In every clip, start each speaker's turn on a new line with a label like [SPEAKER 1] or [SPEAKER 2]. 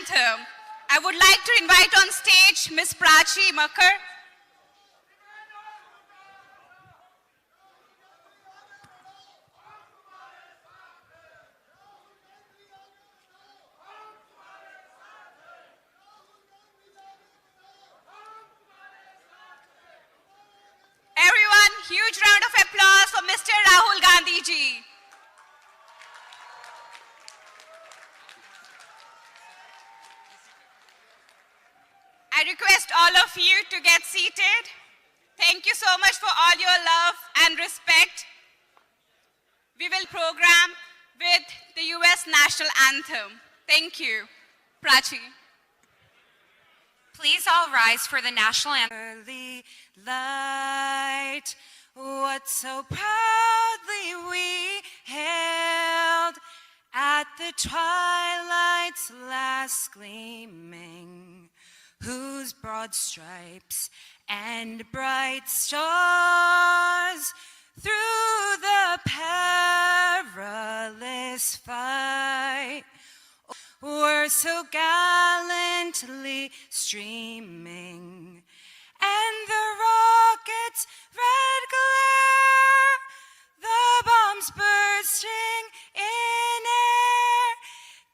[SPEAKER 1] anthem. I would like to invite on stage Ms. Prachi Makar. Everyone, huge round of applause for Mr. Rahul Gandhi ji. I request all of you to get seated. Thank you so much for all your love and respect. We will program with the US National Anthem. Thank you. Prachi.
[SPEAKER 2] Please all rise for the national anthem. Early light, what so proudly we hailed at the twilight's last gleaming, whose broad stripes and bright stars through the perilous fight were so gallantly streaming, and the rocket's red glare, the bombs bursting in air,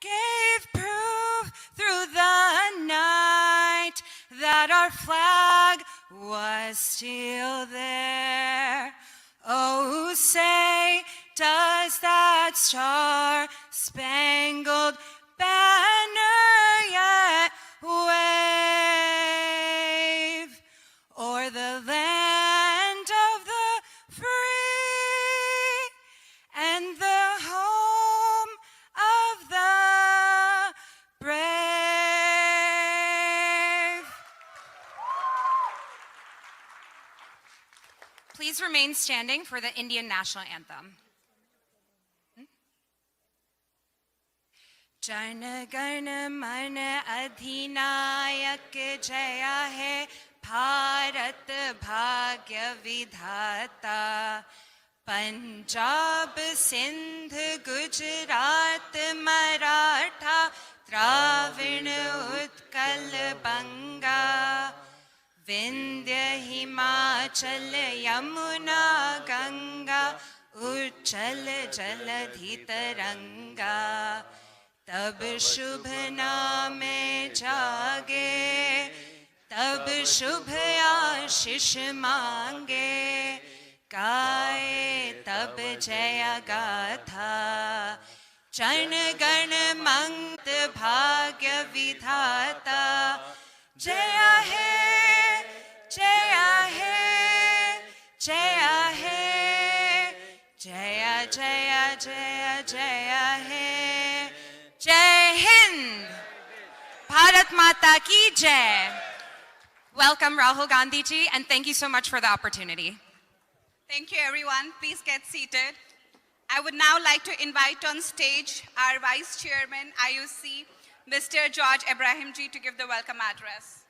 [SPEAKER 2] gave proof through the night that our flag was still there. Oh, say, does that star-spangled banner yet wave o'er the land of the free and the home of the brave? Please remain standing for the Indian national anthem. Jana Gana Mana Adhinayak Jaya Hai Bharat Bhagya Vidhata Punjab Sindh Gujarat Maratha Dravin Utkal Banga Vindhya Himachal Yamuna Ganga Uchal Jaladhi Taranga तब शुभ नामे जागे, तब शुभ आशीष मांगे, गाए तब जय गाथा, जन गण मंगत भाग्य विधाता, जय हे, जय हे, जय हे, जय जय जय जय हे. Jai Hind! Bharat Mata ki Jai! Welcome, Rahul Gandhi ji, and thank you so much for the opportunity.
[SPEAKER 1] Thank you, everyone. Please get seated. I would now like to invite on stage our Vice Chairman, IUC, Mr. George Ibrahim ji, to give the welcome address.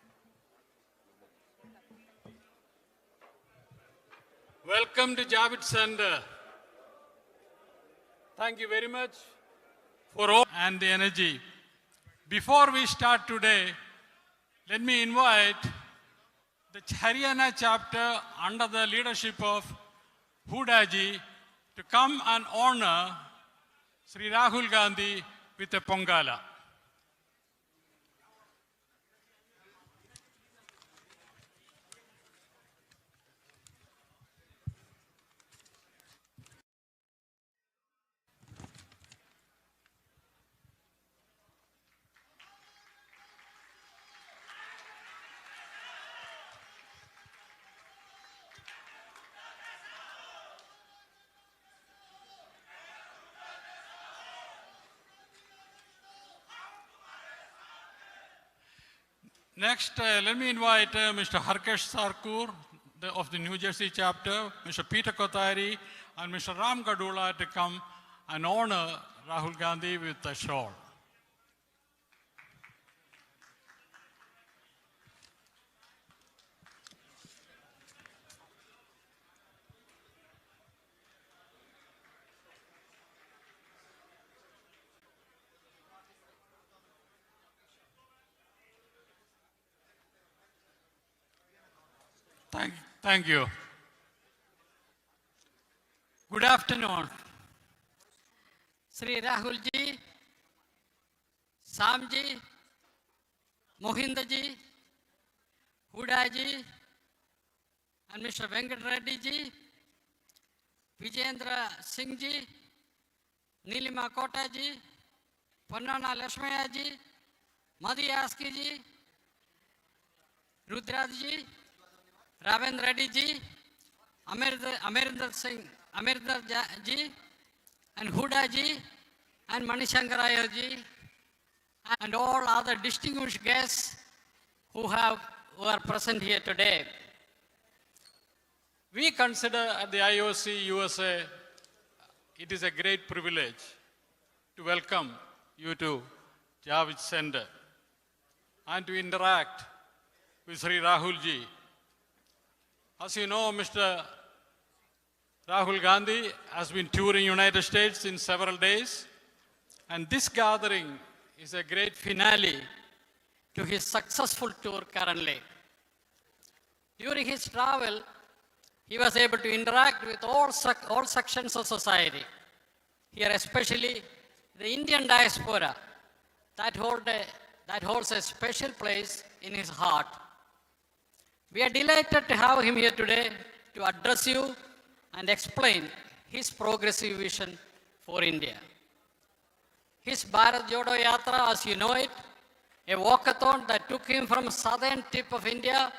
[SPEAKER 3] Welcome to Javits Center. Thank you very much for all and the energy. Before we start today, let me invite the Haryana chapter under the leadership of Hudaji to come and honor Sri Rahul Gandhi with a Pongala. Next, let me invite Mr. Harkesh Sarkur of the New Jersey chapter, Mr. Peter Kothari, and Mr. Ram Gadula to come and honor Rahul Gandhi with a shawl. Thank you. Good afternoon.
[SPEAKER 4] Sri Rahul ji, Sam ji, Mohinder ji, Huda ji, and Mr. Venkat Reddy ji, Vijendra Singh ji, Nilima Kota ji, Pannana Lashmaya ji, Madhi Aski ji, Rudraj ji, Ravendra Reddy ji, Amarinder Singh, Amarinder ji, and Huda ji, and Manishankaraya ji, and all other distinguished guests who are present here today.
[SPEAKER 3] We consider at the IOC USA it is a great privilege to welcome you to Javits Center and to interact with Sri Rahul ji. As you know, Mr. Rahul Gandhi has been touring United States in several days, and this gathering is a great finale
[SPEAKER 4] To his successful tour currently. During his travel, he was able to interact with all sections of society. Here especially the Indian diaspora that holds a special place in his heart. We are delighted to have him here today to address you and explain his progressive vision for India. His Bharat Jodo Yatra, as you know it, a walkathon that took him from southern tip of India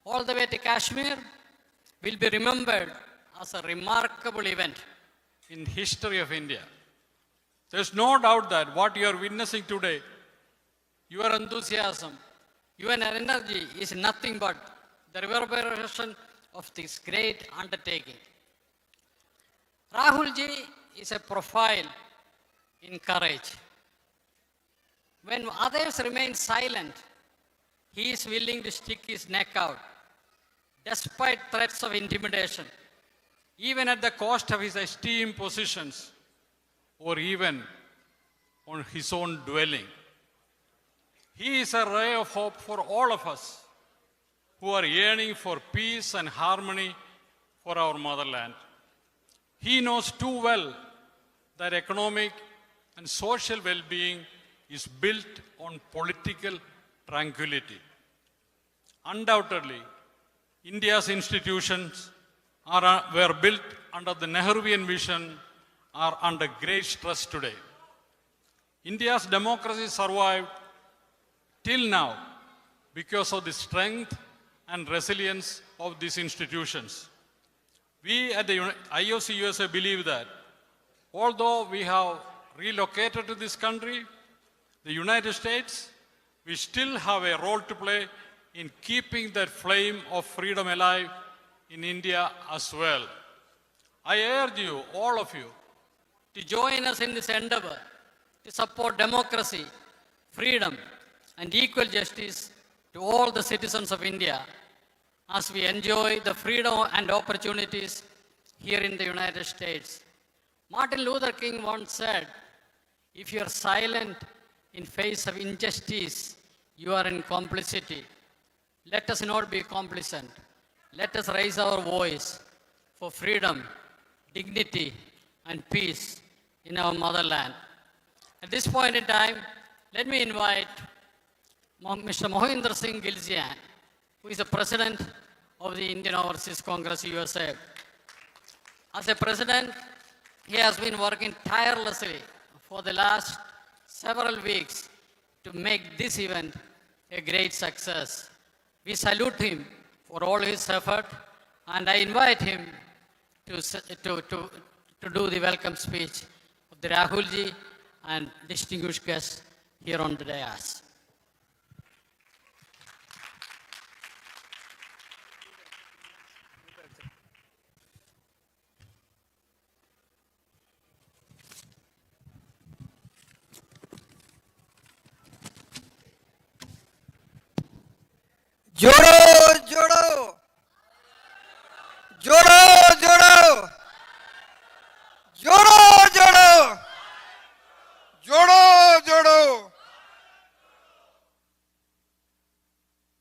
[SPEAKER 4] all the way to Kashmir, will be remembered as a remarkable event
[SPEAKER 3] in history of India. There's no doubt that what you are witnessing today, your enthusiasm, your energy is nothing but the reverberation of this great undertaking.
[SPEAKER 4] Rahul ji is a profile in courage. When others remain silent, he is willing to stick his neck out, despite threats of intimidation,
[SPEAKER 3] Even at the cost of his esteemed positions or even on his own dwelling. He is a ray of hope for all of us who are yearning for peace and harmony for our motherland. He knows too well that economic and social well-being is built on political tranquility. Undoubtedly, India's institutions were built under the Nehruvian vision are under great stress today. India's democracy survived till now because of the strength and resilience of these institutions. We at the IOC USA believe that although we have relocated to this country, the United States, we still have a role to play in keeping that flame of freedom alive in India as well. I urge you, all of you,
[SPEAKER 4] to join us in this endeavor to support democracy, freedom, and equal justice to all the citizens of India as we enjoy the freedom and opportunities here in the United States. Martin Luther King once said, if you are silent in face of injustice, you are in complicity. Let us not be complacent. Let us raise our voice for freedom, dignity, and peace in our motherland. At this point in time, let me invite Mr. Mohinder Singh Gilzian, who is the President of the Indian Overseas Congress USA. As a President, he has been working tirelessly for the last several weeks to make this event a great success. We salute him for all his effort, and I invite him to do the welcome speech of the Rahul ji and distinguished guests here on the dais.
[SPEAKER 5] जोड़ो जोड़ो जोड़ो जोड़ो जोड़ो जोड़ो जोड़ो जोड़ो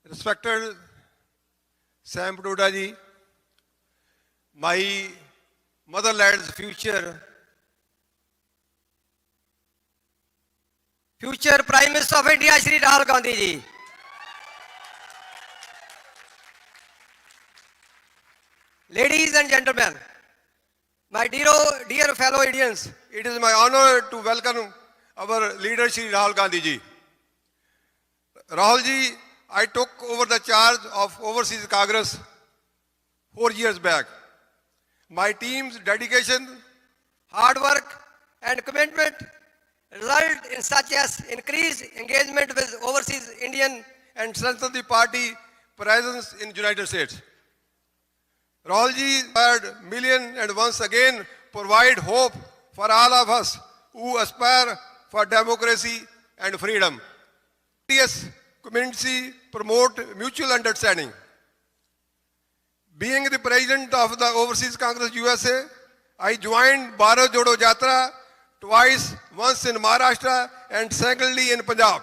[SPEAKER 5] Respected
[SPEAKER 6] Sam Padoda ji, my motherland's future
[SPEAKER 5] Prime Minister of India, Shri Rahul Gandhi ji. Ladies and gentlemen, my dear fellow Indians,
[SPEAKER 6] it is my honor to welcome our leader Shri Rahul Gandhi ji. Rahul ji, I took over the charge of Overseas Congress 4 years back. My team's dedication,
[SPEAKER 5] hard work and commitment result in such as increased engagement with overseas Indian
[SPEAKER 6] and strengthen the party presence in United States. Rahul ji inspired millions and once again provide hope for all of us who aspire for democracy and freedom. Yes, community promote mutual understanding. Being the president of the Overseas Congress USA, I joined Bharat Jodo Yatra twice, once in Maharashtra and secondly in Punjab.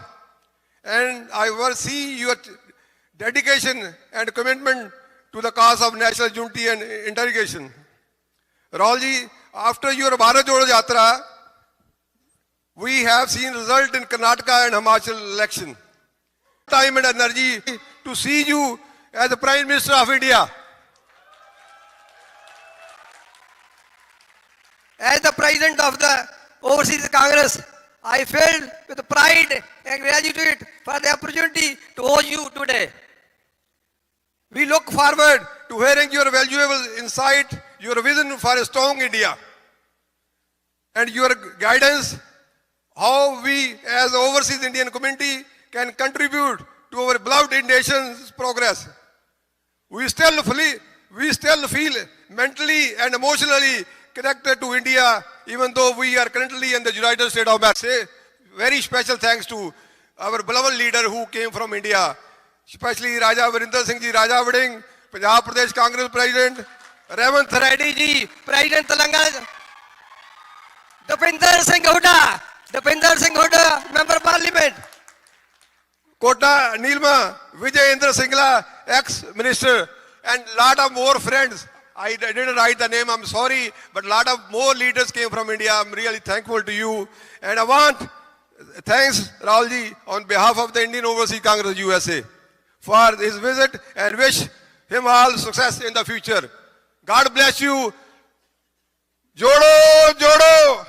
[SPEAKER 6] And I will see your dedication and commitment to the cause of national unity and integration. Rahul ji, after your Bharat Jodo Yatra, we have seen result in Karnataka and Himachal election. Time and energy to see you as the Prime Minister of India.
[SPEAKER 5] As the President of the Overseas Congress, I filled with pride and gratitude for the opportunity to host you today.
[SPEAKER 6] We look forward to hearing your valuable insight, your vision for a strong India, and your guidance how we as the overseas Indian community can contribute to our beloved nation's progress. We still feel mentally and emotionally connected to India, even though we are currently in the United States of America. Very special thanks to our beloved leader who came from India, especially Raja Virinder Singh ji, Raja Vading, Punjab Pradesh Congress President, Revant
[SPEAKER 5] Reddy ji, President Telangana, Dupinder Singh Hooda, Member Parliament,
[SPEAKER 6] Kota Nilma, Vijay Indra Singla, ex-minister, and lot of more friends. I didn't write the name, I'm sorry, but a lot of more leaders came from India. I'm really thankful to you. And I want, thanks Rahul ji, on behalf of the Indian Overseas Congress USA for his visit and wish him all success in the future. God bless you. Jodo, Jodo.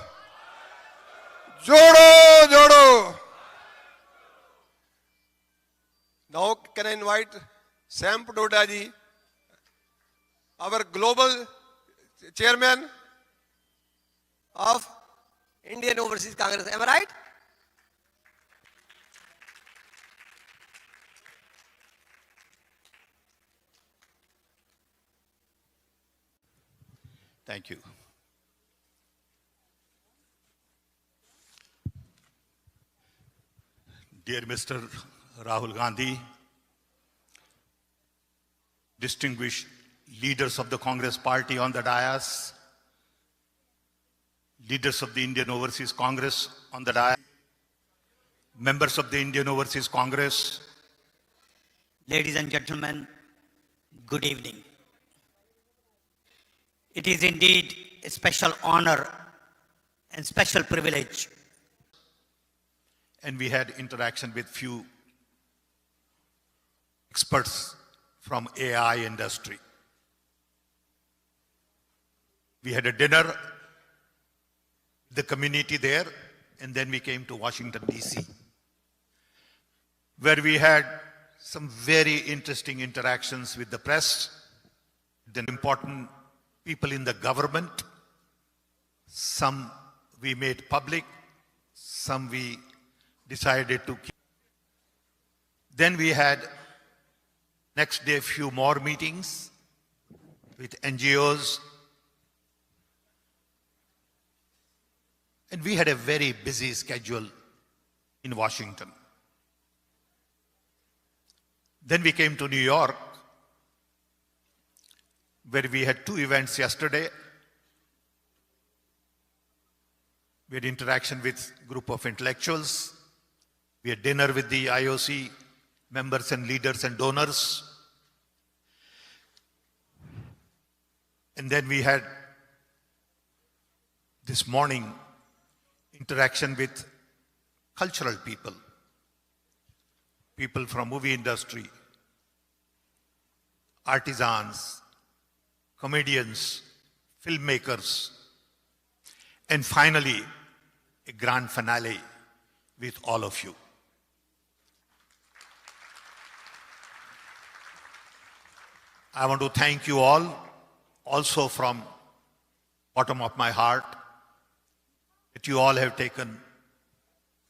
[SPEAKER 6] Jodo, Jodo. Now can I invite Sam Padoda ji, our global chairman
[SPEAKER 5] of Indian Overseas Congress. Am I right?
[SPEAKER 7] Thank you. Dear Mr. Rahul Gandhi, distinguished leaders of the Congress Party on the dais, leaders of the Indian Overseas Congress on the dais, members of the Indian Overseas Congress,
[SPEAKER 8] ladies and gentlemen, good evening. It is indeed a special honor and special privilege.
[SPEAKER 7] And we had interaction with few experts from AI industry. We had a dinner, the community there, and then we came to Washington, D.C., where we had some very interesting interactions with the press, the important people in the government. Some we made public, some we decided to keep. Then we had next day a few more meetings with NGOs. And we had a very busy schedule in Washington. Then we came to New York, where we had two events yesterday. We had interaction with a group of intellectuals. We had dinner with the IOC members and leaders and donors. And then we had this morning interaction with cultural people, people from movie industry, artisans, comedians, filmmakers, and finally, a grand finale with all of you. I want to thank you all, also from bottom of my heart, that you all have taken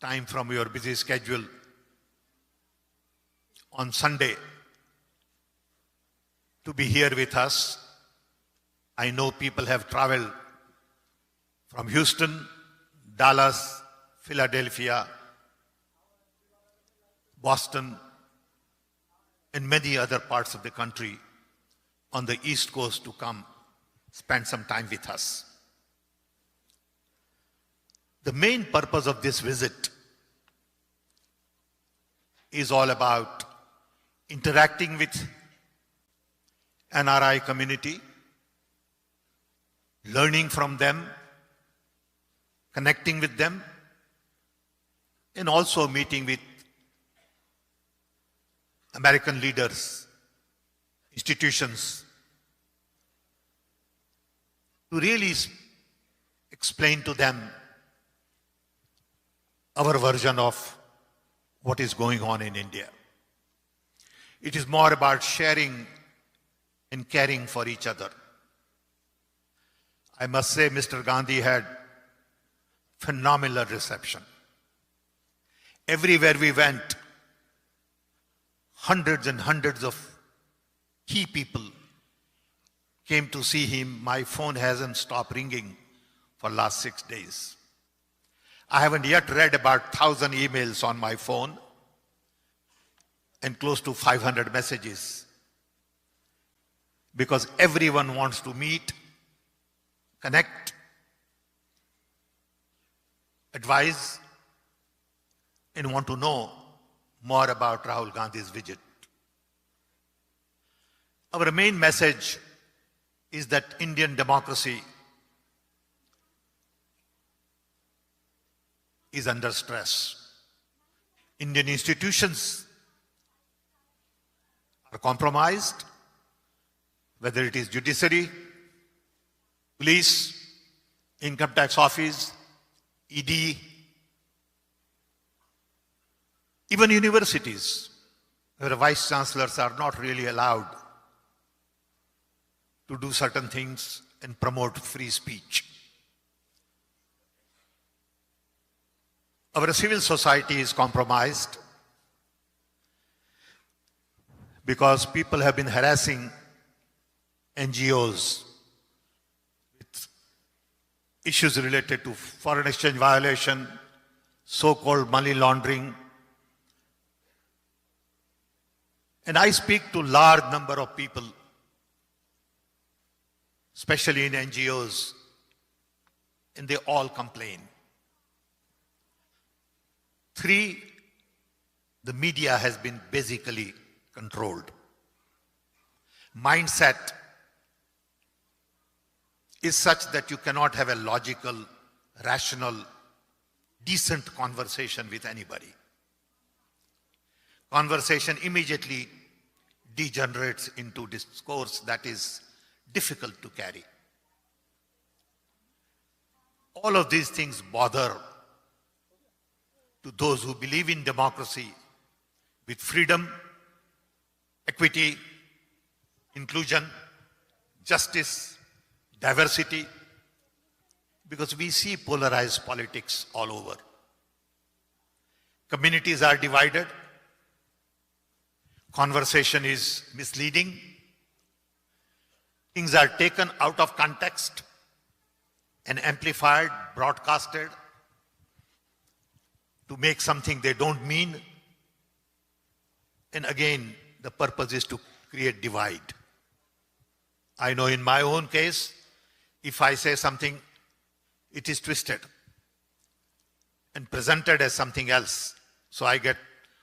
[SPEAKER 7] time from your busy schedule on Sunday to be here with us. I know people have traveled from Houston, Dallas, Philadelphia, Boston, and many other parts of the country on the East Coast to come spend some time with us. The main purpose of this visit is all about interacting with NRI community, learning from them, connecting with them, and also meeting with American leaders, institutions, to really explain to them our version of what is going on in India. It is more about sharing and caring for each other. I must say, Mr. Gandhi had phenomenal reception. Everywhere we went, hundreds and hundreds of key people came to see him. My phone hasn't stopped ringing for last 6 days. I haven't yet read about 1,000 emails on my phone and close to 500 messages, because everyone wants to meet, connect, advise, and want to know more about Rahul Gandhi's visit. Our main message is that Indian democracy is under stress. Indian institutions are compromised, whether it is judiciary, police, income tax office, ED, even universities, where vice chancellors are not really allowed to do certain things and promote free speech. Our civil society is compromised because people have been harassing NGOs with issues related to foreign exchange violation, so-called money laundering. And I speak to large number of people, especially in NGOs, and they all complain. 3, the media has been basically controlled. Mindset is such that you cannot have a logical, rational, decent conversation with anybody. Conversation immediately degenerates into discourse that is difficult to carry. All of these things bother to those who believe in democracy with freedom, equity, inclusion, justice, diversity, because we see polarized politics all over. Communities are divided. Conversation is misleading. Things are taken out of context and amplified, broadcasted to make something they don't mean. And again, the purpose is to create divide. I know in my own case, if I say something, it is twisted and presented as something else. So I get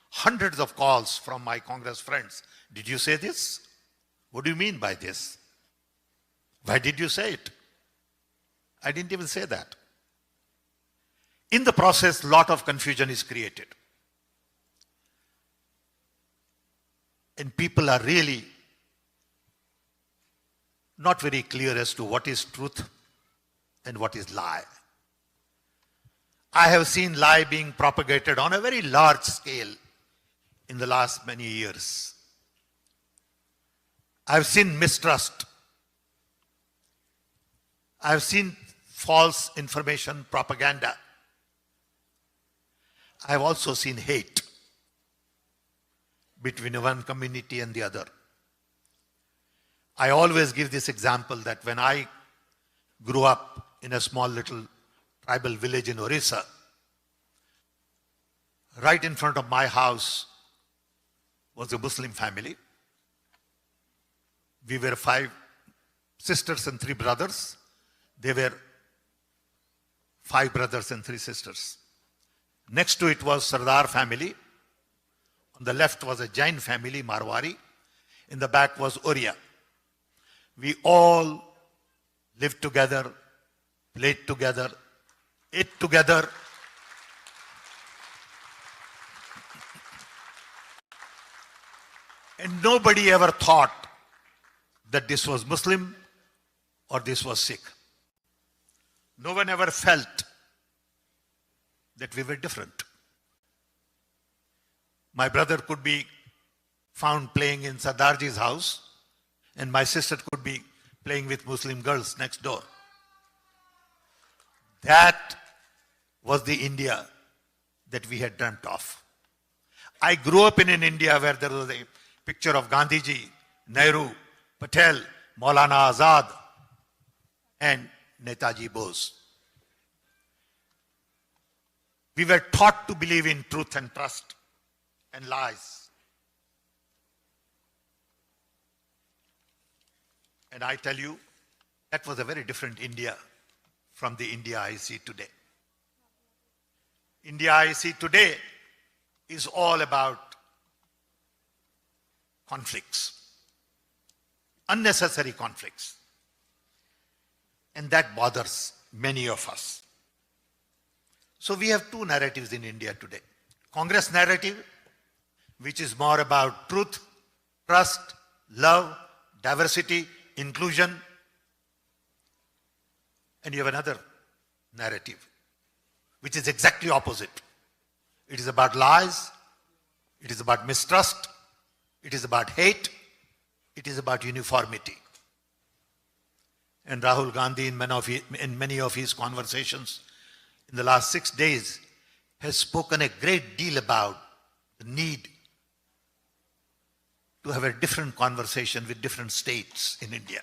[SPEAKER 7] hundreds of calls from my Congress friends. Did you say this? What do you mean by this? Why did you say it? I didn't even say that. In the process, lot of confusion is created. And people are really not very clear as to what is truth and what is lie. I have seen lie being propagated on a very large scale in the last many years. I've seen mistrust. I've seen false information, propaganda. I've also seen hate between one community and the other. I always give this example that when I grew up in a small little tribal village in Orissa, right in front of my house was a Muslim family. We were 5 sisters and 3 brothers. They were 5 brothers and 3 sisters. Next to it was Sardar family. On the left was a Jain family, Marwari. In the back was Oriya. We all lived together, played together, ate together. And nobody ever thought that this was Muslim or this was Sikh. No one ever felt that we were different. My brother could be found playing in Sardarji's house, and my sister could be playing with Muslim girls next door. That was the India that we had dreamt of. I grew up in an India where there was a picture of Gandhiji, Nehru, Patel, Maulana Azad, and Netaji Bose. We were taught to believe in truth and trust and lies. And I tell you, that was a very different India from the India I see today. India I see today is all about conflicts, unnecessary conflicts. And that bothers many of us. So we have 2 narratives in India today. Congress narrative, which is more about truth, trust, love, diversity, inclusion. And you have another narrative, which is exactly opposite. It is about lies, it is about mistrust, it is about hate, it is about uniformity. And Rahul Gandhi, in many of his conversations in the last 6 days, has spoken a great deal about the need to have a different conversation with different states in India.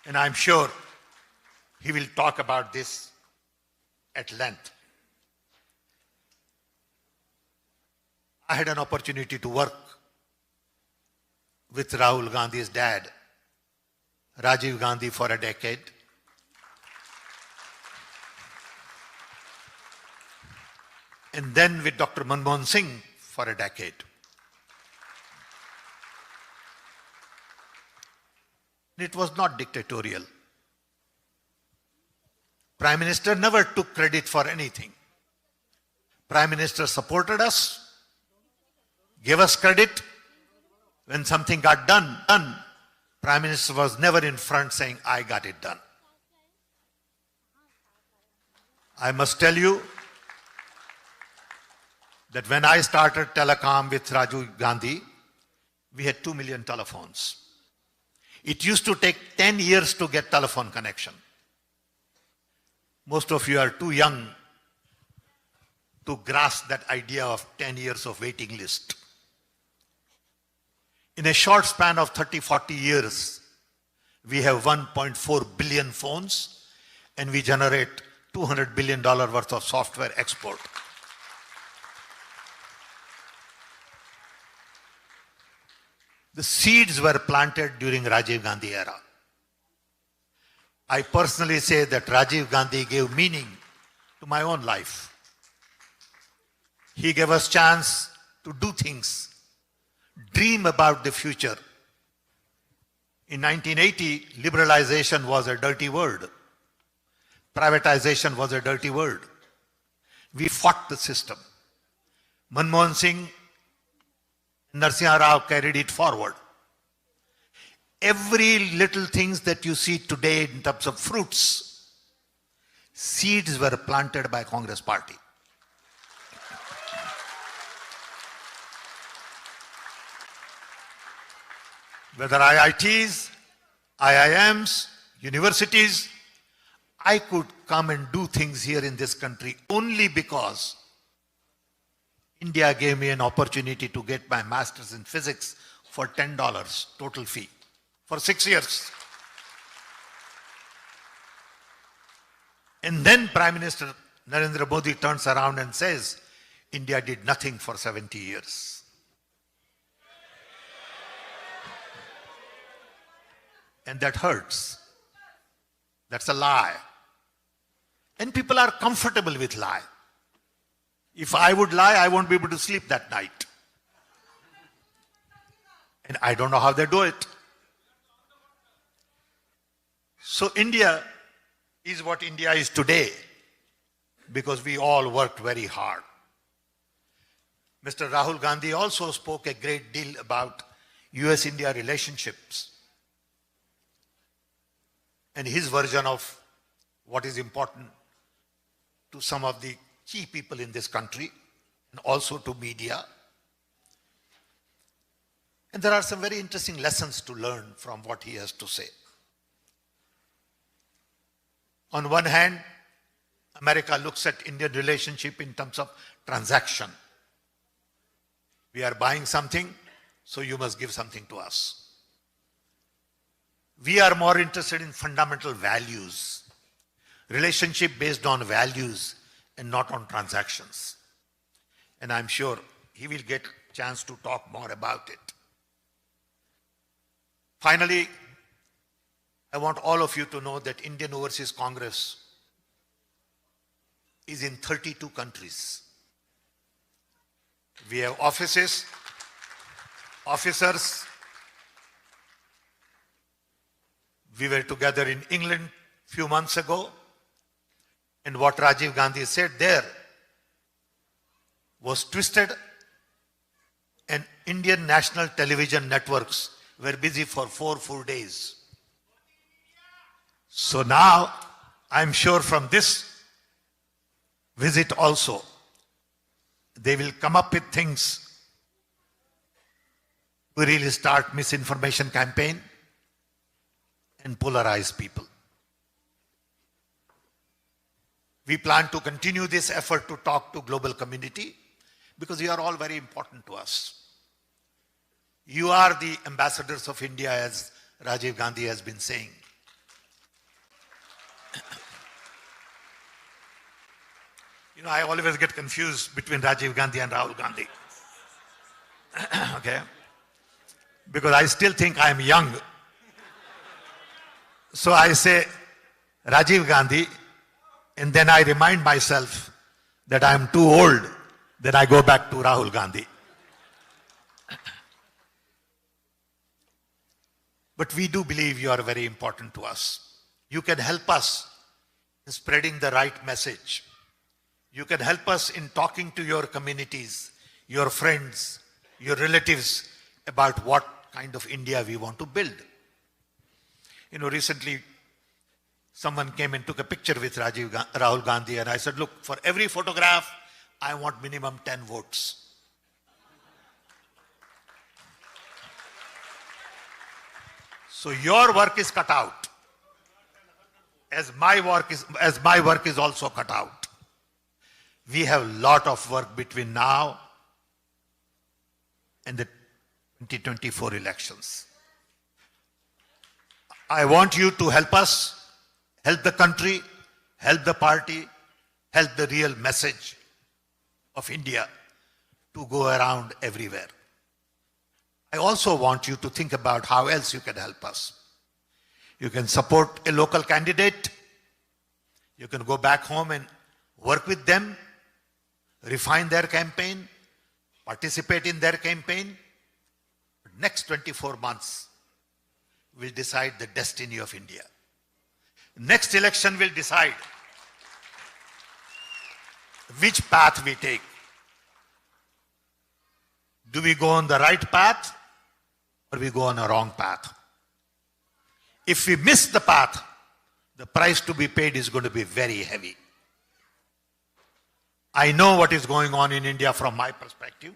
[SPEAKER 7] And I'm sure he will talk about this at length. I had an opportunity to work with Rahul Gandhi's dad, Rajiv Gandhi, for a decade. And then with Dr. Manmohan Singh for a decade. It was not dictatorial. Prime Minister never took credit for anything. Prime Minister supported us, gave us credit. When something got done, Prime Minister was never in front saying, I got it done. I must tell you that when I started telecom with Rajiv Gandhi, we had 2 million telephones. It used to take 10 years to get telephone connection. Most of you are too young to grasp that idea of 10 years of waiting list. In a short span of 30, 40 years, we have 1.4 billion phones and we generate $200 billion worth of software export. The seeds were planted during Rajiv Gandhi era. I personally say that Rajiv Gandhi gave meaning to my own life. He gave us chance to do things, dream about the future, In 1980, liberalization was a dirty word. Privatization was a dirty word. We fought the system. Manmohan Singh, Narasimha Rao carried it forward. Every little things that you see today in terms of fruits, seeds were planted by Congress party. Whether IITs, IIMs, universities, I could come and do things here in this country only because India gave me an opportunity to get my master's in physics for $10 total fee for 6 years. And then Prime Minister Narendra Modi turns around and says, India did nothing for 70 years. And that hurts. That's a lie. And people are comfortable with lie. If I would lie, I won't be able to sleep that night. And I don't know how they do it. So India is what India is today because we all worked very hard. Mr. Rahul Gandhi also spoke a great deal about US-India relationships and his version of what is important to some of the key people in this country and also to media. And there are some very interesting lessons to learn from what he has to say. On one hand, America looks at Indian relationship in terms of transaction. We are buying something, so you must give something to us. We are more interested in fundamental values, relationship based on values and not on transactions. And I'm sure he will get a chance to talk more about it. Finally, I want all of you to know that Indian Overseas Congress is in 32 countries. We have offices, officers. We were together in England a few months ago, and what Rajiv Gandhi said there was twisted, and Indian national television networks were busy for 4 full days. So now, I'm sure from this visit also, they will come up with things to really start misinformation campaign and polarize people. We plan to continue this effort to talk to global community because you are all very important to us. You are the ambassadors of India, as Rajiv Gandhi has been saying. You know, I always get confused between Rajiv Gandhi and Rahul Gandhi. Okay? Because I still think I am young. So I say Rajiv Gandhi, and then I remind myself that I am too old. Then I go back to Rahul Gandhi. But we do believe you are very important to us. You can help us in spreading the right message. You can help us in talking to your communities, your friends, your relatives about what kind of India we want to build. You know, recently someone came and took a picture with Rahul Gandhi, and I said, look, for every photograph, I want minimum 10 votes. So your work is cut out, as my work is also cut out. We have a lot of work between now and the 2024 elections. I want you to help us, help the country, help the party, help the real message of India to go around everywhere. I also want you to think about how else you can help us. You can support a local candidate. You can go back home and work with them, refine their campaign, participate in their campaign. Next 24 months, will decide the destiny of India. Next election will decide which path we take. Do we go on the right path or we go on a wrong path? If we miss the path, the price to be paid is going to be very heavy. I know what is going on in India from my perspective.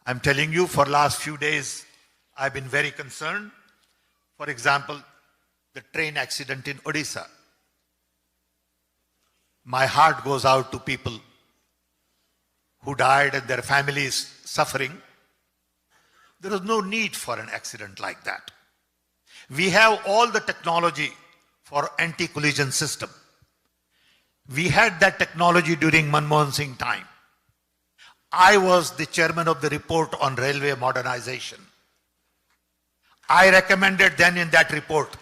[SPEAKER 7] I'm telling you, for last few days, I've been very concerned. For example, the train accident in Odisha. My heart goes out to people who died and their families suffering. There is no need for an accident like that. We have all the technology for anti-collision system. We had that technology during Manmohan Singh time. I was the chairman of the report on railway modernization. I recommended then in that report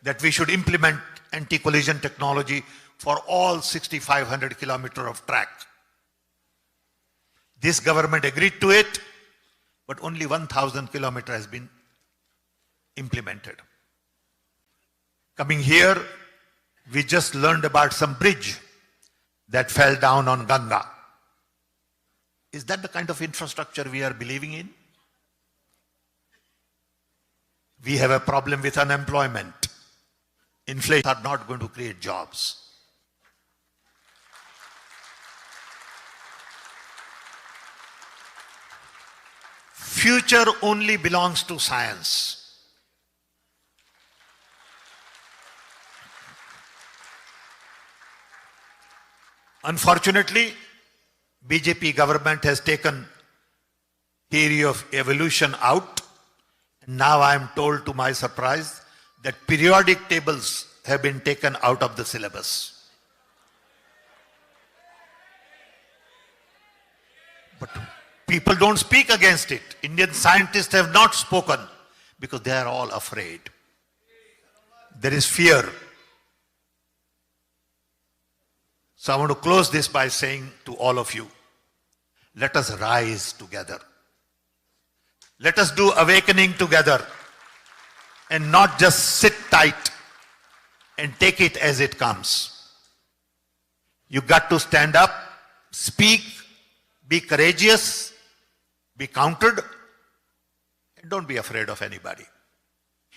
[SPEAKER 7] that we should implement anti-collision technology for all 6,500 kilometers of track. This government agreed to it, but only 1,000 kilometers has been implemented. Coming here, we just learned about some bridge that fell down on Ganga. Is that the kind of infrastructure we are believing in? We have a problem with unemployment. Inflation are not going to create jobs. Future only belongs to science. Unfortunately, BJP government has taken theory of evolution out. And now I am told to my surprise that periodic tables have been taken out of the syllabus. But people don't speak against it. Indian scientists have not spoken because they are all afraid. There is fear. So I want to close this by saying to all of you, let us rise together. Let us do awakening together and not just sit tight and take it as it comes. You got to stand up, speak, be courageous, be counted, and don't be afraid of anybody.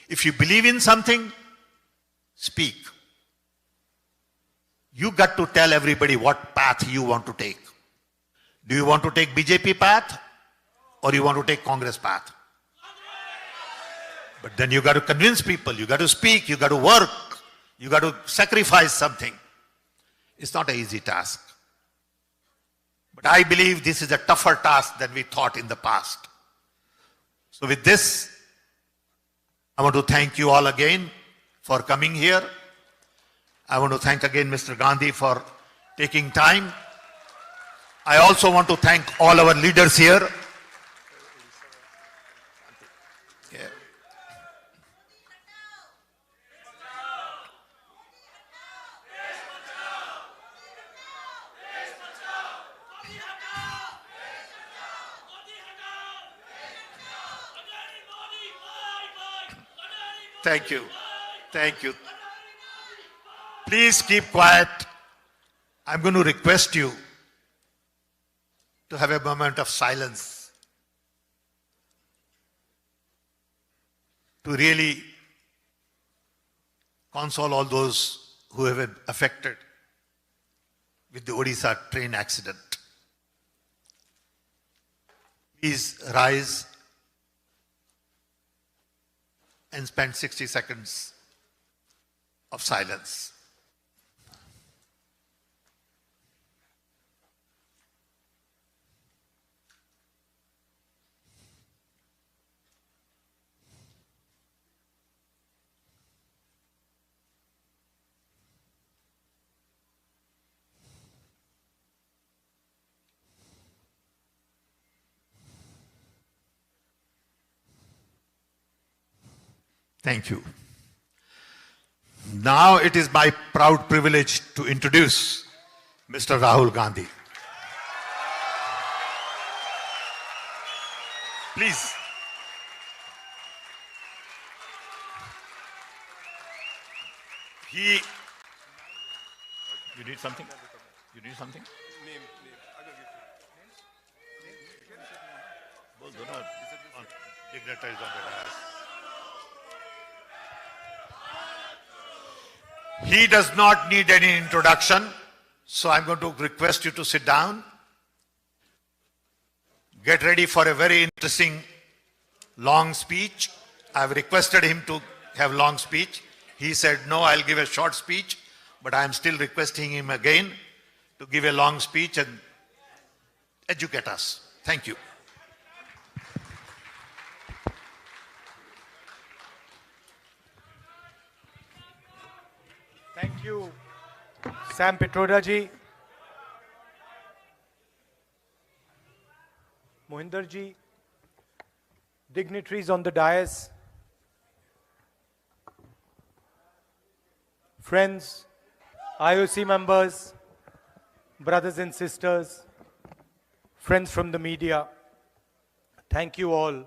[SPEAKER 7] If you believe in something, speak. You got to tell everybody what path you want to take. Do you want to take BJP path or you want to take Congress path? But then you got to convince people, you got to speak, you got to work, you got to sacrifice something. It's not an easy task. But I believe this is a tougher task than we thought in the past. So with this, I want to thank you all again for coming here. I want to thank again Mr. Gandhi for taking time. I also want to thank all our leaders here. Yeah. Thank you. Thank you. Please keep quiet. I'm going to request you to have a moment of silence to really console all those who have been affected with the Odisha train accident. Please rise and spend 60 seconds of silence. Thank you. Now it is my proud privilege to introduce Mr. Rahul Gandhi. Please. He. You need something? You need something? Both are on dignitaries on the dais. He does not need any introduction, so I'm going to request you to sit down. Get ready for a very interesting long speech. I've requested him to have long speech. He said, no, I'll give a short speech, but I'm still requesting him again to give a long speech and educate us. Thank you.
[SPEAKER 9] Thank you, Sam Pitroda ji, Mohinder ji, dignitaries on the dais, friends, IOC members, brothers and sisters, friends from the media, thank you all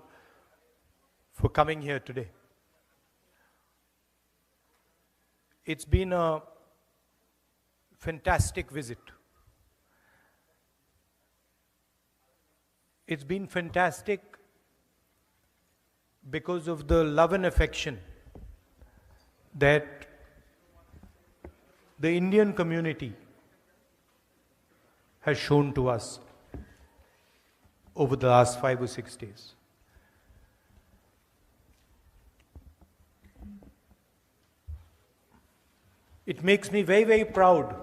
[SPEAKER 9] for coming here today. It's been a fantastic visit. It's been fantastic because of the love and affection that the Indian community has shown to us over the last 5 or 6 days. It makes me very, very proud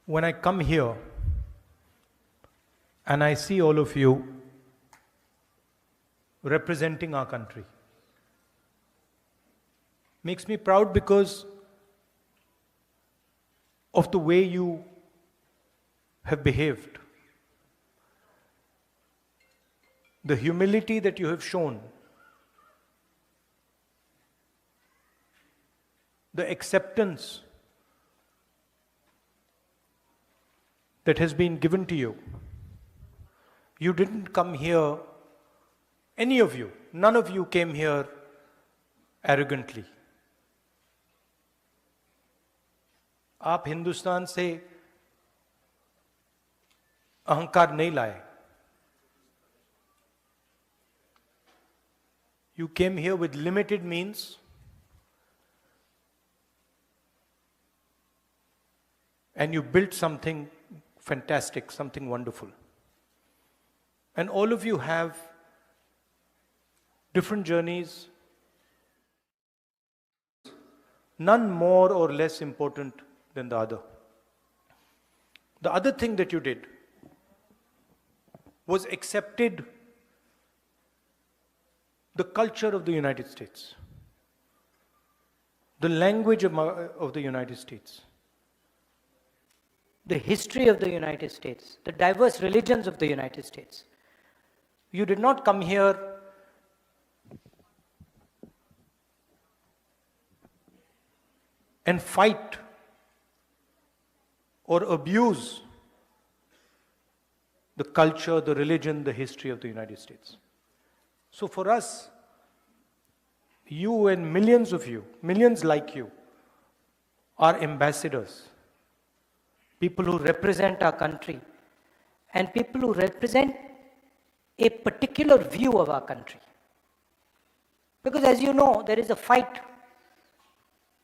[SPEAKER 9] when I come here and I see all of you representing our country. Makes me proud because of the way you have behaved, the humility that you have shown, the acceptance that has been given to you. You didn't come here, any of you, none of you came here arrogantly. आप हिंदुस्तान से अहंकार नहीं लाए. You came here with limited means and you built something fantastic, something wonderful. And all of you have different journeys, none more or less important than the other. The other thing that you did was accepted the culture of the United States, the language of the United States,
[SPEAKER 10] the history of the United States, the diverse religions of the United States.
[SPEAKER 9] You did not come here and fight or abuse the culture, the religion, the history of the United States. So for us, you and millions of you, millions like you, are ambassadors,
[SPEAKER 10] people who represent our country, and people who represent a particular view of our country. Because as you know, there is a fight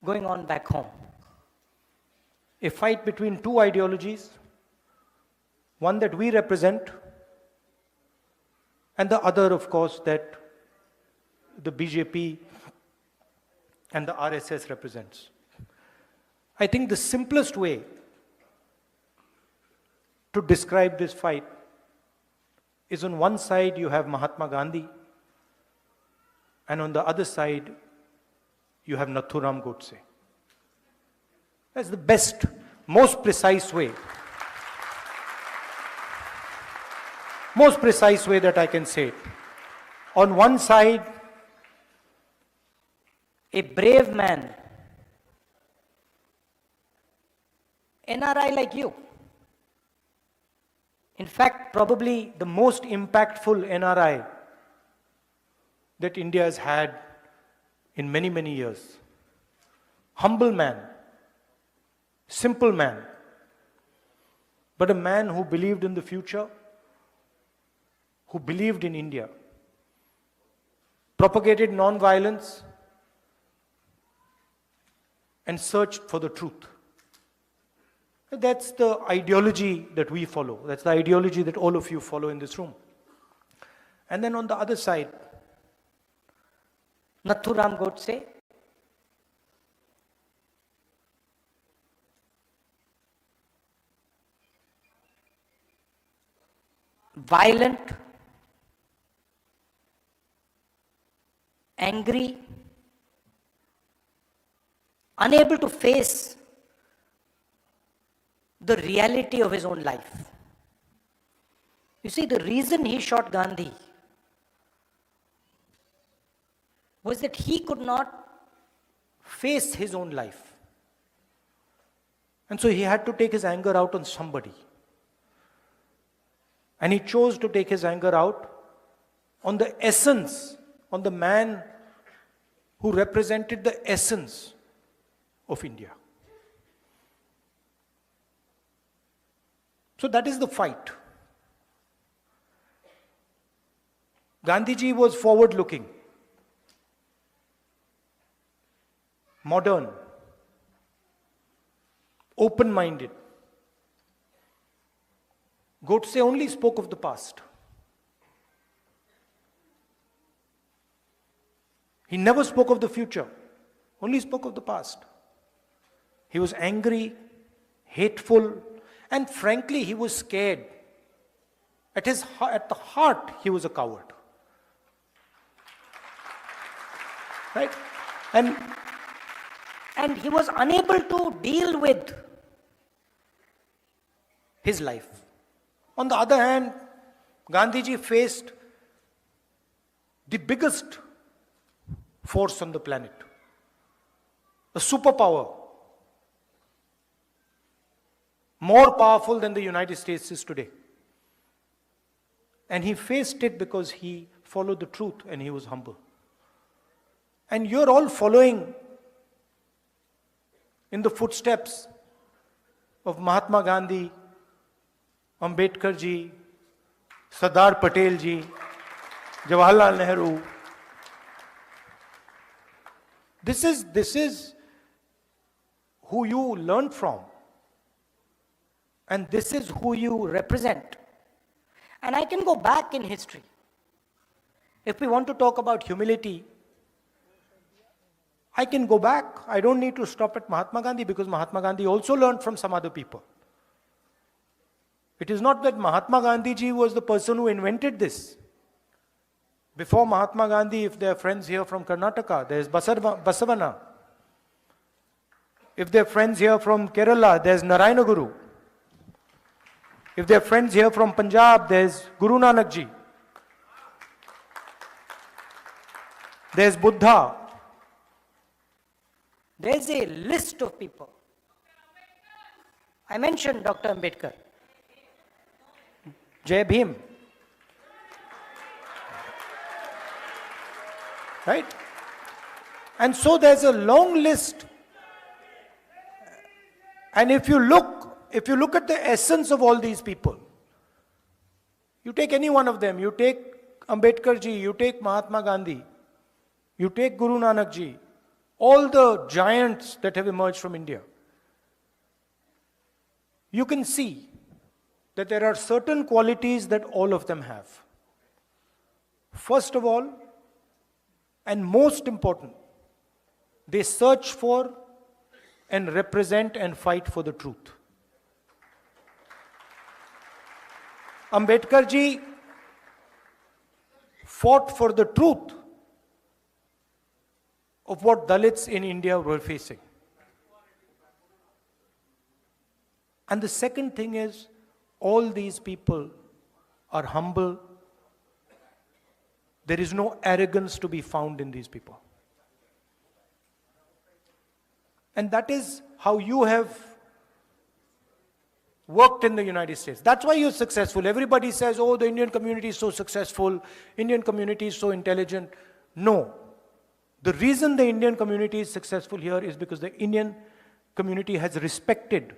[SPEAKER 10] going on back home.
[SPEAKER 9] A fight between two ideologies, one that we represent, and the other, of course, that the BJP and the RSS represents. I think the simplest way to describe this fight is on one side you have Mahatma Gandhi, and on the other side you have Nathuram Godse. That's the best, most precise way. Most precise way that I can say it. On one side,
[SPEAKER 10] a brave man, NRI like you.
[SPEAKER 9] In fact, probably the most impactful NRI that India has had in many, many years. humble man, simple man, but a man who believed in the future, who believed in India, propagated non-violence, and searched for the truth. That's the ideology that we follow. That's the ideology that all of you follow in this room. And then on the other side,
[SPEAKER 10] Nathuram Godse, violent, angry, unable to face the reality of his own life. You see, the reason he shot Gandhi was that he could not face his own life. And so he had to take his anger out on somebody. And he chose to take his anger out on the essence, on the man who represented the essence of India. So that is the fight. Gandhiji was forward-looking, modern, open-minded. Godse only spoke of the past. He never spoke of the future, only spoke of the past. He was angry, hateful, and frankly, he was scared. At the heart, he was a coward. Right? And he was unable to deal with his life. On the other hand, Gandhiji faced the biggest force on the planet, a superpower, more powerful than the United States is today. And he faced it because he followed the truth and he was humble. And you're all following in the footsteps of Mahatma Gandhi, Ambedkar ji, Sardar Patel ji, Jawaharlal Nehru. This is who you learn from. And this is who you represent. And I can go back in history. If we want to talk about humility, I can go back. I don't need to stop at Mahatma Gandhi because Mahatma Gandhi also learned from some other people. It is not that Mahatma Gandhi ji was the person who invented this. Before Mahatma Gandhi, if there are friends here from Karnataka, there is Basavana. If there are friends here from Kerala, there is Narayana Guru. If there are friends here from Punjab, there is Guru Nanak ji. There is Buddha. There is a list of people. I mentioned Dr. Ambedkar. Jai Bhim. Right? And so there's a long list. And if you look at the essence of all these people, you take any one of them, you take Ambedkar ji, you take Mahatma Gandhi, you take Guru Nanak ji, all the giants that have emerged from India, you can see that there are certain qualities that all of them have. First of all, and most important, they search for and represent and fight for the truth. Ambedkar ji fought for the truth of what Dalits in India were facing. And the second thing is, all these people are humble. There is no arrogance to be found in these people. And that is how you have worked in the United States. That's why you're successful. Everybody says, oh, the Indian community is so successful, Indian community is so intelligent. No.
[SPEAKER 9] The reason the Indian community is successful here is because the Indian community has respected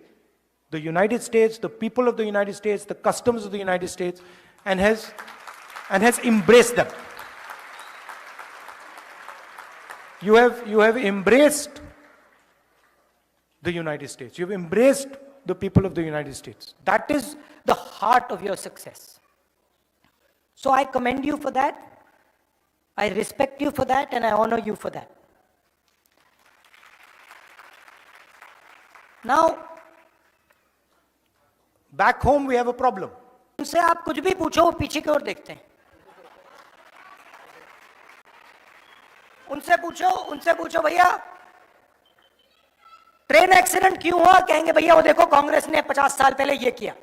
[SPEAKER 9] the United States, the people of the United States, the customs of the United States, and has embraced them. You have embraced the United States. You've embraced the people of the United States.
[SPEAKER 10] That is the heart of your success. So I commend you for that. I respect you for that, and I honor you for that. Now,
[SPEAKER 9] back home we have a problem.
[SPEAKER 10] उनसे आप कुछ भी पूछो, वो पीछे की ओर देखते हैं. उनसे पूछो भैया ट्रेन एक्सीडेंट क्यों हुआ, कहेंगे भैया वो देखो कांग्रेस ने 50 साल पहले ये किया.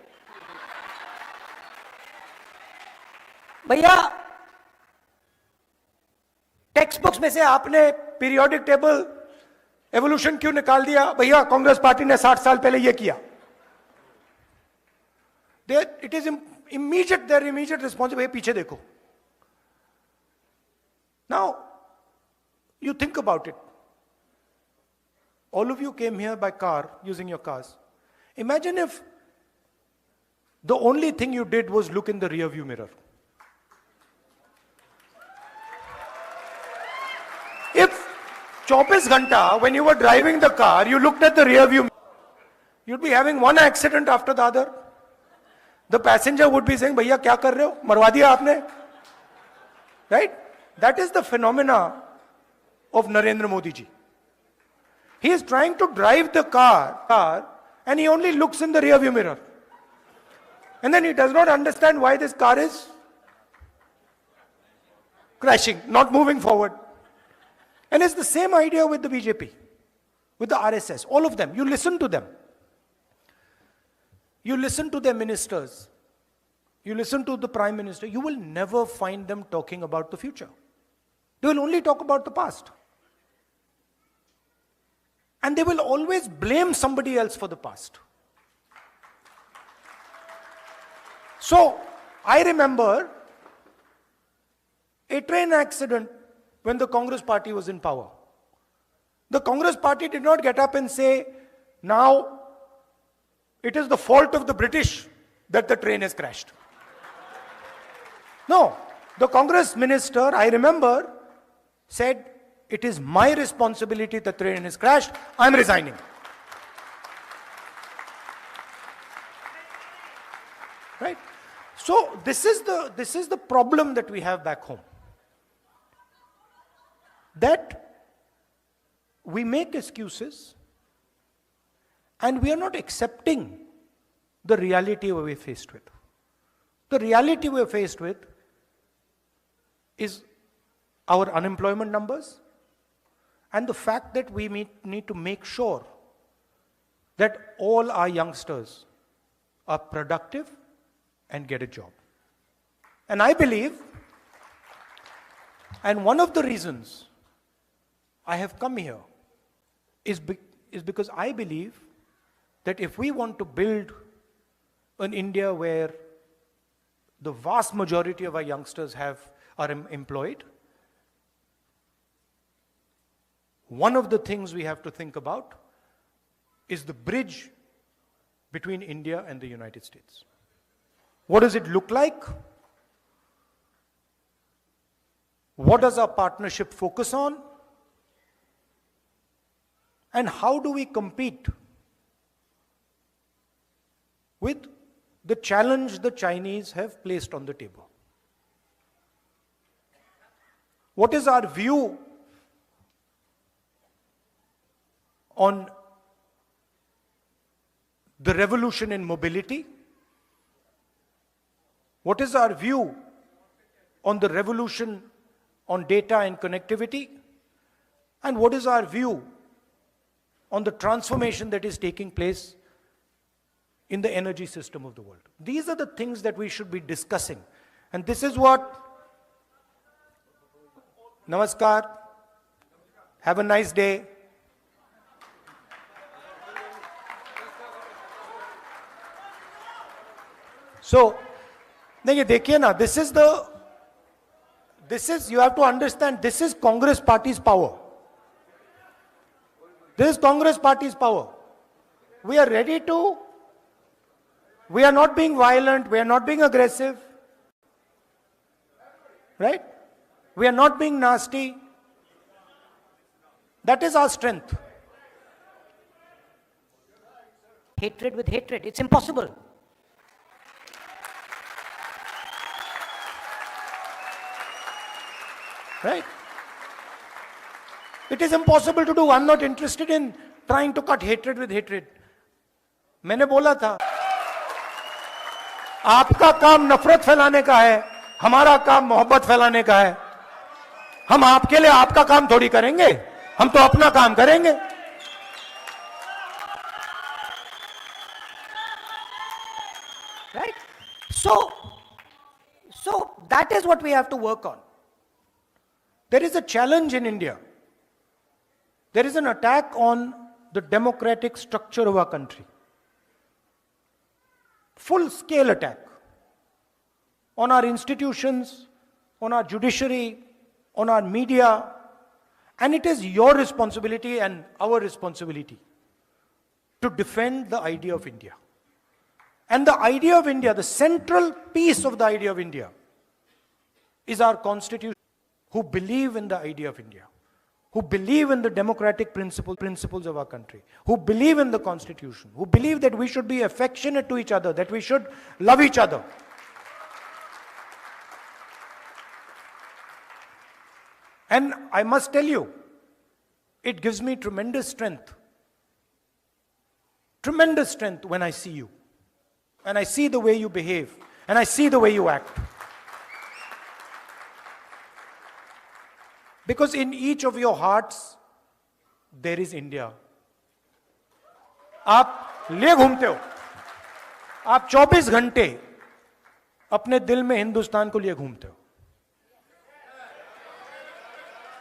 [SPEAKER 10] भैया टेक्स्ट बुक्स में से आपने पीरियोडिक टेबल एवोल्यूशन क्यों निकाल दिया, भैया कांग्रेस पार्टी ने 60 साल पहले ये किया. It is immediate, their immediate response, भैया पीछे देखो. Now, you think about it. All of you came here by car, using your cars. Imagine if the only thing you did was look in the rear view mirror. If 24 ghanta, when you were driving the car, you looked at the rear view mirror, you'd be having one accident after the other. The passenger would be saying, भैया क्या कर रहे हो, मरवा दिया आपने. Right? That is the phenomena of Narendra Modi ji. He is trying to drive the car and he only looks in the rear view mirror. And then he does not understand why this car is crashing, not moving forward. And it's the same idea with the BJP, with the RSS, all of them. You listen to them. You listen to their ministers. You listen to the Prime Minister. You will never find them talking about the future. They will only talk about the past. And they will always blame somebody else for the past. So, I remember a train accident when the Congress party was in power. The Congress party did not get up and say, now it is the fault of the British that the train has crashed. No, the Congress minister, I remember, said, it is my responsibility that the train has crashed, I'm resigning. Right? So this is the problem that we have back home. That we make excuses and we are not accepting the reality we're faced with. The reality we're faced with is our unemployment numbers and the fact that we need to make sure that all our youngsters are productive and get a job. And I believe, and one of the reasons I have come here is because I believe that if we want to build an India where the vast majority of our youngsters are employed, one of the things we have to think about is the bridge between India and the United States. What does it look like? What does our partnership focus on? And how do we compete with the challenge the Chinese have placed on the table? What is our view on the revolution in mobility? What is our view on the revolution on data and connectivity? And what is our view on the transformation that is taking place in the energy system of the world? These are the things that we should be discussing. And this is what, Namaskar, have a nice day. So, देखिए ना, this
[SPEAKER 9] This is, you have to understand, this is Congress party's power. This is Congress party's power. We are ready to, we are not being violent, we are not being aggressive. Right? We are not being nasty. That is our strength.
[SPEAKER 10] Hatred with hatred, it's impossible.
[SPEAKER 9] Right? It is impossible to do. I'm not interested in trying to cut hatred with hatred. मैंने बोला था, आपका काम नफरत फैलाने का है, हमारा काम मोहब्बत फैलाने का है. हम आपके लिए आपका काम थोड़ी करेंगे, हम तो अपना काम करेंगे.
[SPEAKER 10] Right? So that is what we have to work on.
[SPEAKER 9] There is a challenge in India. There is an attack on the democratic structure of our country. Full-scale attack on our institutions, on our judiciary, on our media, and it is your responsibility and our responsibility to defend the idea of India. And the idea of India, the central piece of the idea of India, is our constitution, who believe in the idea of India, who believe in the democratic principles of our country, who believe in the constitution, who believe that we should be affectionate to each other, that we should love each other. And I must tell you, it gives me tremendous strength when I see you, and I see the way you behave, and I see the way you act. Because in each of your hearts, there is India. आप ले घूमते हो, आप 24 घंटे अपने दिल में हिंदुस्तान को लिए घूमते हो.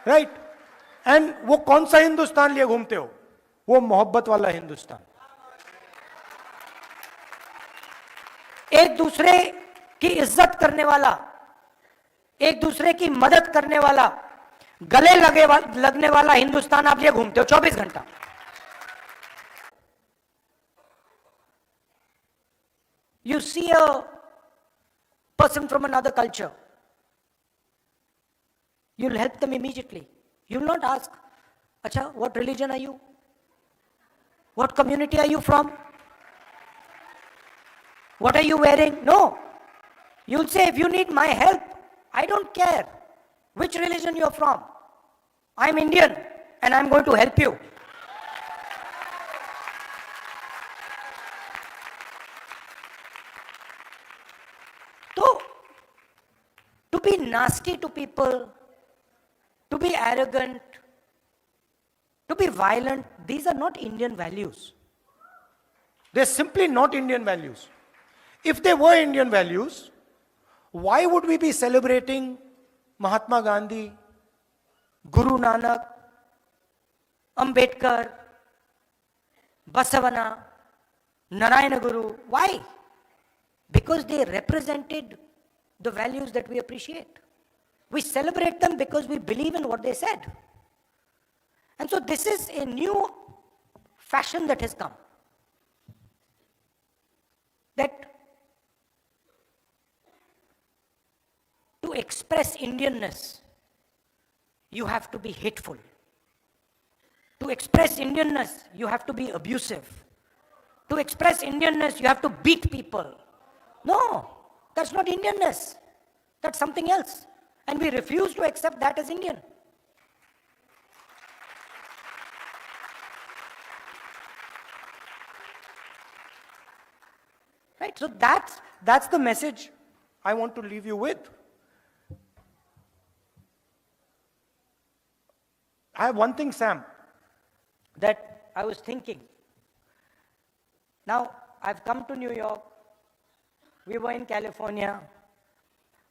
[SPEAKER 9] राइट? एंड वो कौन सा हिंदुस्तान लिए घूमते हो? वो मोहब्बत वाला हिंदुस्तान.
[SPEAKER 10] एक दूसरे की इज्जत करने वाला, एक दूसरे की मदद करने वाला, गले लगने वाला हिंदुस्तान आप लिए घूमते हो 24 घंटा. You see a person from another culture, you'll help them immediately. You'll not ask, Acha, what religion are you? What community are you from? What are you wearing? No. You'll say, if you need my help, I don't care which religion you're from. I'm Indian and I'm going to help you. So, to be nasty to people, to be arrogant, to be violent, these are not Indian values.
[SPEAKER 9] They're simply not Indian values. If they were Indian values, why would we be celebrating Mahatma Gandhi, Guru Nanak, Ambedkar, Basavana, Narayana Guru? Why? Because they represented the values that we appreciate. We celebrate them because we believe in what they said. And so this is a new fashion that has come. That to express Indianness, you have to be hateful. To express Indianness, you have to be abusive. To express Indianness, you have to beat people. No, that's not Indianness. That's something else. And we refuse to accept that as Indian. Right? So that's the message I want to leave you with. I have one thing, Sam, that I was thinking. Now, I've come to New York. We were in California.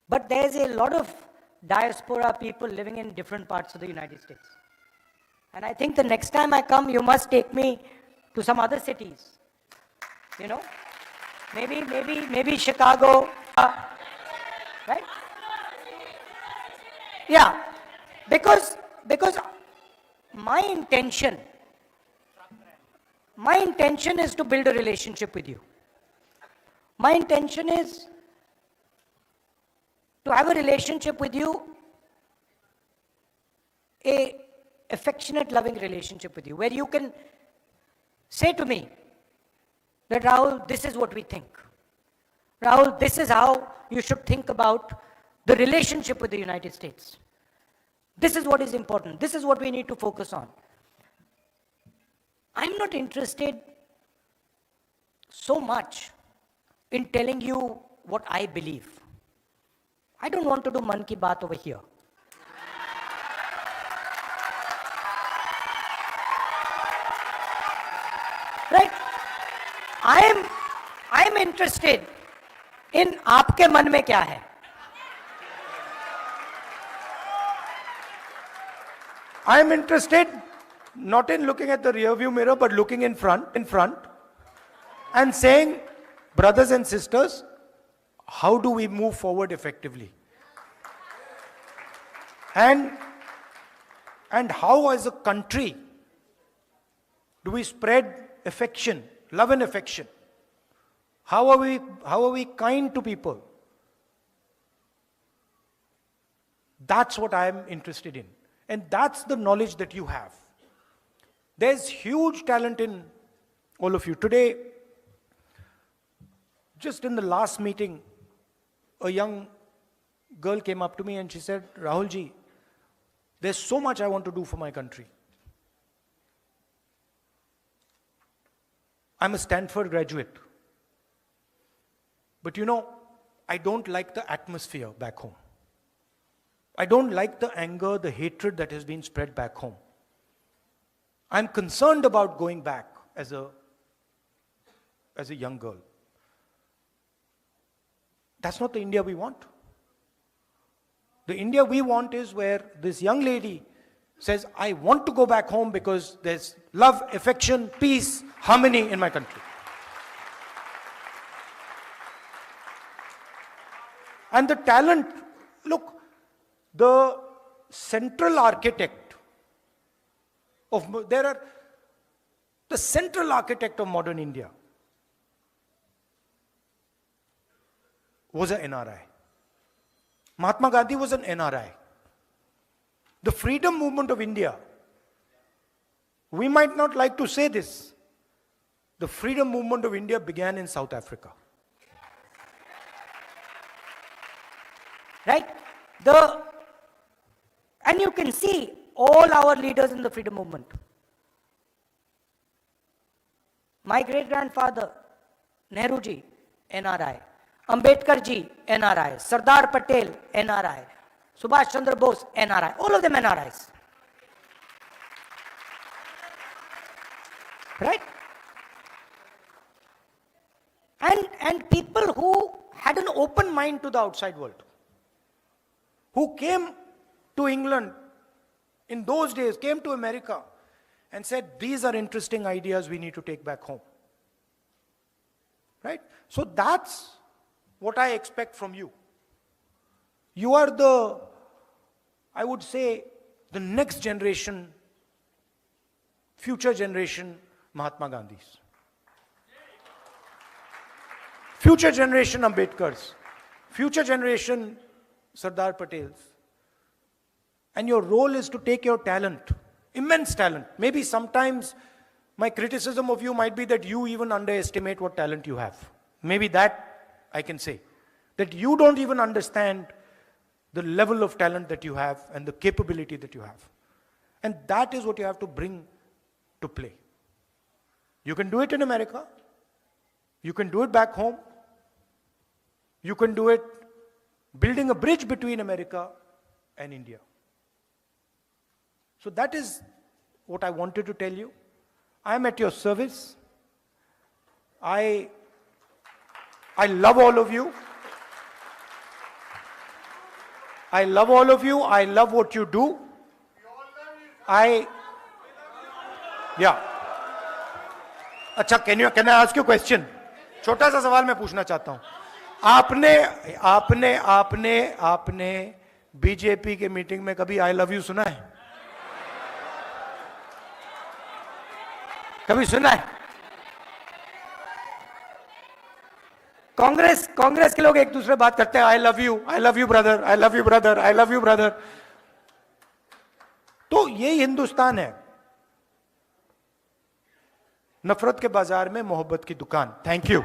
[SPEAKER 9] But there's a lot of diaspora people living in different parts of the United States. And I think the next time I come, you must take me to some other cities. You know? Maybe Chicago. Right?
[SPEAKER 10] Yeah, because my intention is to build a relationship with you. My intention is to have a relationship with you, a affectionate, loving relationship with you, where you can say to me that, Rahul, this is what we think. Rahul, this is how you should think about the relationship with the United States. This is what is important. This is what we need to focus on. I'm not interested so much in telling you what I believe. I don't want to do Mann Ki Baat over here. Right? I am interested in आपके मन में क्या है.
[SPEAKER 9] I am interested not in looking at the rear view mirror, but looking in front, and saying, brothers and sisters, how do we move forward effectively? And how as a country do we spread affection, love and affection? How are we kind to people? That's what I am interested in. And that's the knowledge that you have. There's huge talent in all of you. Today, just in the last meeting, a young girl came up to me and she said, Rahul ji, there's so much I want to do for my country. I'm a Stanford graduate. But you know, I don't like the atmosphere back home. I don't like the anger, the hatred that has been spread back home. I'm concerned about going back as a young girl. That's not the India we want. The India we want is where this young lady says, I want to go back home because there's love, affection, peace, harmony in my country. And the talent, look, the central architect of modern India was an NRI. Mahatma Gandhi was an NRI. The freedom movement of India, we might not like to say this, the freedom movement of India began in South Africa.
[SPEAKER 10] Right? And you can see all our leaders in the freedom movement. My great-grandfather, Nehruji, NRI. Ambedkar ji, NRI. Sardar Patel, NRI. Subhash Chandra Bose, NRI. All of them NRIs. Right? And people who had an open mind to the outside world, who came to England in those days, came to America and said, these are interesting ideas we need to take back home. Right? So that's what I expect from you. You are I would say, the next generation, future generation Mahatma Gandhis. Future generation Ambedkars. Future generation Sardar Patels. And your role is to take your talent, immense talent. Maybe sometimes my criticism of you might be that you even underestimate what talent you have. Maybe that I can say. That you don't even understand the level of talent that you have and the capability that you have. And that is what you have to bring to play. You can do it in America. You can do it back home. You can do it building a bridge between America and India. So that is what I wanted to tell you. I am at your service. I love all of you. I love all of you. I love what you do. Yeah. अच्छा, can I ask you a question? छोटा सा सवाल मैं पूछना चाहता हूं. आपने
[SPEAKER 9] BJP के मीटिंग में कभी आई लव यू सुना है? कभी सुना है? कांग्रेस के लोग एक दूसरे बात करते हैं, I love you brother, I love you brother, I love you brother. तो यही हिंदुस्तान है, नफरत के बाजार में मोहब्बत की दुकान। Thank you.